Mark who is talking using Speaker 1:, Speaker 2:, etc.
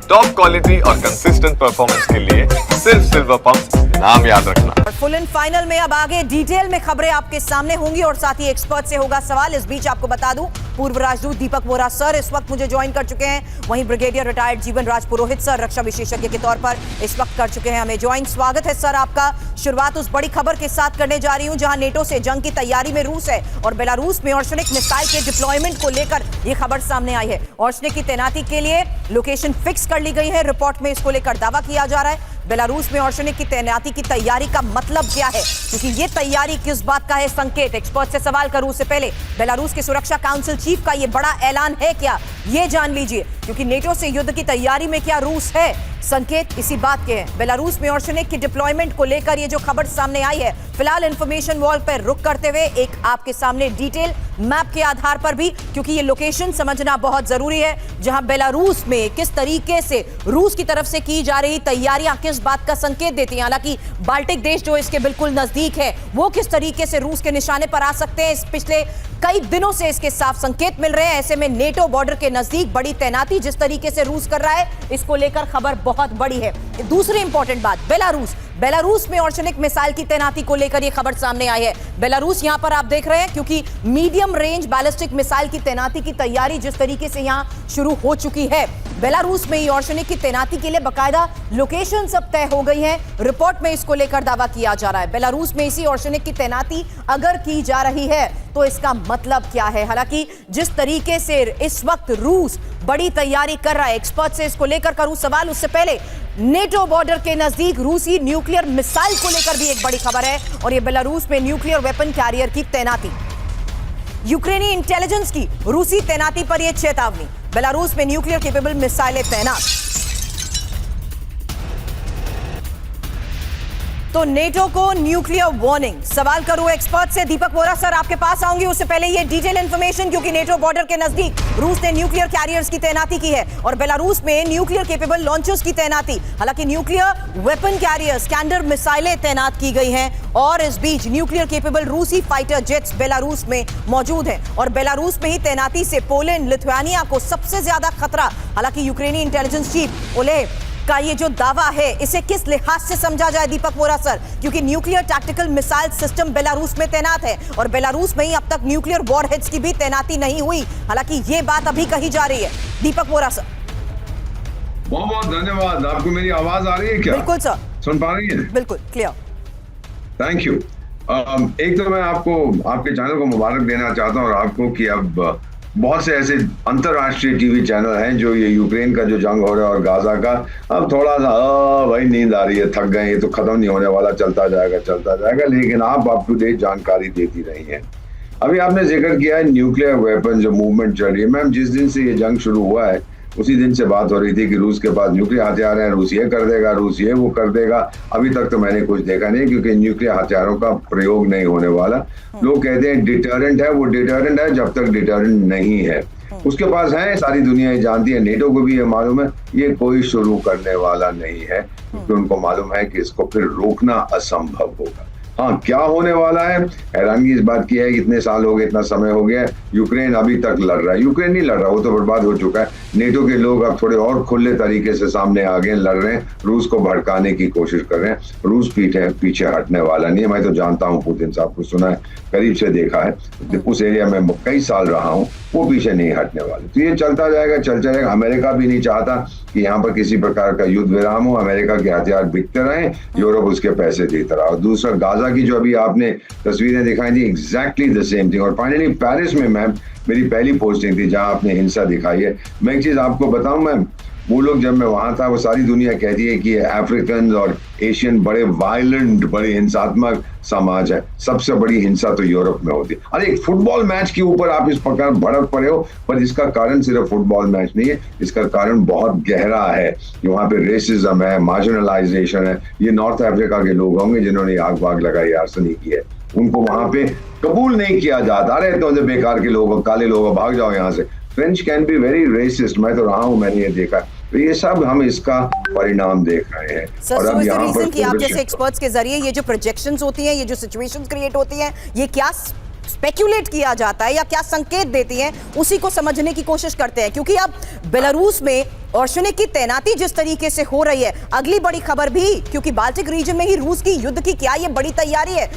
Speaker 1: Top quality और consistent performance के लिए सिर्फ सिल्वर पंप नाम याद रखना।
Speaker 2: और फुल एंड फाइनल में अब आगे डिटेल में खबरें आपके सामने होंगी और साथ ही एक्सपर्ट से होगा सवाल। इस बीच आपको बता दूं, पूर्व राजदूत दीपक वोरा सर इस वक्त मुझे ज्वाइन कर चुके हैं। वहीं ब्रिगेडियर रिटायर्ड जीवन राज पुरोहित सर रक्षा विशेषज्ञ के तौर पर इस वक्त कर चुके हैं हमें ज्वाइन। स्वागत है सर आपका। शुरुआत उस बड़ी खबर के साथ करने जा रही हूं जहां नेटो से जंग की तैयारी में रूस है और बेलारूस में ऑर्शनिक मिसाइल के डिप्लॉयमेंट को लेकर यह खबर सामने आई है। ऑर्शनिक की तैनाती के लिए लोकेशन फिक्स कर ली गई है। रिपोर्ट में इसको लेकर दावा किया जा रहा है। बेलारूस में ऑर्शनिक की तैनाती की तैयारी का मतलब क्या है, क्योंकि ये तैयारी किस बात का है संकेत। एक्सपर्ट से सवाल करूं उससे पहले बेलारूस के सुरक्षा काउंसिल चीफ का ये बड़ा ऐलान है क्या, ये जान लीजिए, क्योंकि नेटो से युद्ध की तैयारी में क्या रूस है, संकेत इसी बात के हैं। बेलारूस में ऑर्शनिक की डिप्लॉयमेंट को लेकर ये जो खबर सामने आई है, फिलहाल इंफॉर्मेशन वॉल पर रुक करते हुए एक आपके सामने डिटेल मैप के आधार पर भी, क्योंकि ये लोकेशन समझना बहुत जरूरी है जहां बेलारूस में किस तरीके से रूस की तरफ से की जा रही तैयारियां किस बात का संकेत देती हैं। हालांकि बाल्टिक देश जो इसके बिल्कुल नजदीक है वो किस तरीके से रूस के निशाने पर आ सकते हैं, इस पिछले कई दिनों से इसके साफ संकेत मिल रहे हैं। ऐसे में नेटो बॉर्डर के नजदीक बड़ी तैनाती जिस तरीके से रूस कर रहा है, इसको लेकर खबर बहुत बड़ी है। दूसरी इंपॉर्टेंट बात, बेलारूस में ऑर्शनिक मिसाइल की तैनाती को लेकर यह खबर सामने आई है। बेलारूस यहां पर आप देख रहे हैं, क्योंकि मीडियम रेंज बैलिस्टिक मिसाइल की तैनाती की तैयारी जिस तरीके से यहां शुरू हो चुकी है, बेलारूस में ही ऑर्शनिक की तैनाती के लिए बकायदा लोकेशन सब तय हो गई है। रिपोर्ट में इसको लेकर दावा किया जा रहा है। बेलारूस में इसी ऑर्शनिक की तैनाती अगर की जा रही है तो इसका मतलब क्या है। हालांकि जिस तरीके से इस वक्त रूस बड़ी तैयारी कर रहा है, एक्सपर्ट से इसको लेकर करूं सवाल उससे पहले, नेटो बॉर्डर के नजदीक रूसी न्यूक्लियर मिसाइल को लेकर भी एक बड़ी खबर है और यह बेलारूस में न्यूक्लियर वेपन कैरियर की तैनाती, यूक्रेनी इंटेलिजेंस की रूसी तैनाती पर यह चेतावनी। बेलारूस में न्यूक्लियर केपेबल मिसाइलें तैनात। तो नेटो को न्यूक्लियर वार्निंग। सवाल करूं एक्सपर्ट से, दीपक वोरा सर आपके पास आऊंगी, उससे पहले ये डिटेल इंफॉर्मेशन, क्योंकि नेटो बॉर्डर के नजदीक रूस ने न्यूक्लियर कैरियर्स की तैनाती की है और बेलारूस में न्यूक्लियर केपेबल लॉन्चर्स की तैनाती। हालांकि न्यूक्लियर वेपन कैरियर स्कैंडर मिसाइलें तैनात की गई हैं और इस बीच न्यूक्लियर केपेबल रूसी फाइटर जेट्स बेलारूस में मौजूद हैं और बेलारूस में ही तैनाती से पोलैंड, लिथुआनिया को सबसे ज्यादा खतरा। हालांकि यूक्रेनी इंटेलिजेंस चीफ ओलेग का ये जो दावा है, इसे किस लिहाज से समझा जाए दीपक वोरा सर, क्योंकि nuclear tactical missile system Belarus में तैनात है और बेलारूस में ही अब तक न्यूक्लियर वॉरहेड्स की भी तैनाती नहीं हुई। हालांकि ये बात अभी कही जा रही है। दीपक वोरा सर,
Speaker 3: बहुत बहुत धन्यवाद। आपको मेरी आवाज आ रही है क्या?
Speaker 2: बिल्कुल सर,
Speaker 3: सुन पा रही है?
Speaker 2: बिल्कुल क्लियर।
Speaker 3: Thank you. एक तो मैं आपको आपके चैनल को मुबारक देना चाहता हूँ और आपको कि अब बहुत से ऐसे अंतरराष्ट्रीय टीवी चैनल हैं जो ये यूक्रेन का जो जंग हो रहा है और गाजा का, अब थोड़ा सा भाई नींद आ रही है, थक गए, ये तो खत्म नहीं होने वाला, चलता जाएगा, लेकिन आप अप टू डेट जानकारी देती रही हैं। अभी आपने जिक्र किया है न्यूक्लियर वेपन जो मूवमेंट चल रही है। मैम, जिस दिन से ये जंग शुरू हुआ है उसी दिन से बात हो रही थी कि रूस के पास न्यूक्लियर हथियार हैं, रूस ये कर देगा, रूस ये वो कर देगा। अभी तक तो मैंने कुछ देखा नहीं, क्योंकि न्यूक्लियर हथियारों का प्रयोग नहीं होने वाला। लोग कहते हैं डिटरेंट है, वो डिटरेंट है जब तक डिटरेंट नहीं है। उसके पास है, सारी दुनिया ये जानती है, नेटो को भी ये मालूम है, ये कोई शुरू करने वाला नहीं है, क्योंकि उनको मालूम है कि इसको फिर रोकना असंभव होगा। हाँ, क्या होने वाला है? हैरानगी इस बात की है कि इतने साल हो गए, इतना समय हो गया, यूक्रेन अभी तक लड़ रहा है। यूक्रेन नहीं लड़ रहा, वो तो बर्बाद हो चुका है। नेटो के लोग अब थोड़े और खुले तरीके से सामने आ गए, लड़ रहे हैं, रूस को भड़काने की कोशिश कर रहे हैं। रूस पीछे हटने वाला नहीं है। मैं तो जानता हूँ, पुतिन साहब को सुना है, करीब से देखा है, उस एरिया में कई साल रहा हूँ, वो पीछे नहीं हटने वाले। तो ये चलता जाएगा। अमेरिका भी नहीं चाहता कि यहाँ पर किसी प्रकार का युद्ध विराम हो, अमेरिका के हथियार बिकते रहें, यूरोप उसके पैसे देता रहा। और दूसरा, गाजा की जो अभी आपने तस्वीरें दिखाई थी, एग्जैक्टली द सेम थिंग। और फाइनली पेरिस में मैम मेरी पहली पोस्टिंग थी जहां आपने हिंसा दिखाई है। मैं एक चीज आपको बताऊं मैम, वो लोग जब मैं वहां था, वो सारी दुनिया कहती है कि अफ्रीकन और एशियन बड़े वायलेंट, बड़े हिंसात्मक समाज है। सबसे बड़ी हिंसा तो यूरोप में होती है। अरे एक फुटबॉल मैच के ऊपर आप इस प्रकार भड़क पड़े हो, पर इसका कारण सिर्फ फुटबॉल मैच नहीं है, इसका कारण बहुत गहरा है। वहां पे रेसिज्म है, मार्जिनलाइजेशन है। ये नॉर्थ अफ्रीका के लोग होंगे जिन्होंने आग वाग लगाई, आर्सनी की है, उनको वहां पे कबूल नहीं किया जाता। अरे तो बेकार के लोग, काले लोग, भाग जाओ यहाँ से। French can be very resist, मैं तो रहा हूँ, मैंने ये देखा। तो ये सब हम इसका परिणाम देख रहे हैं।
Speaker 2: और अब यहाँ पर आप जैसे एक्सपर्ट्स के जरिए ये जो प्रोजेक्शंस होती हैं, ये जो सिचुएशंस क्रिएट होती हैं, ये क्या स्पेक्युलेट किया जाता है या क्या संकेत देती है, उसी को समझने की कोशिश करते हैं। क्योंकि अब बेलारूस में ऑर्शनिक की तैनाती जिस तरीके से हो रही है, अगली बड़ी खबर भी, क्योंकि बाल्टिक रीजन में ही रूस की युद्ध की क्या ये बड़ी तैयारी है,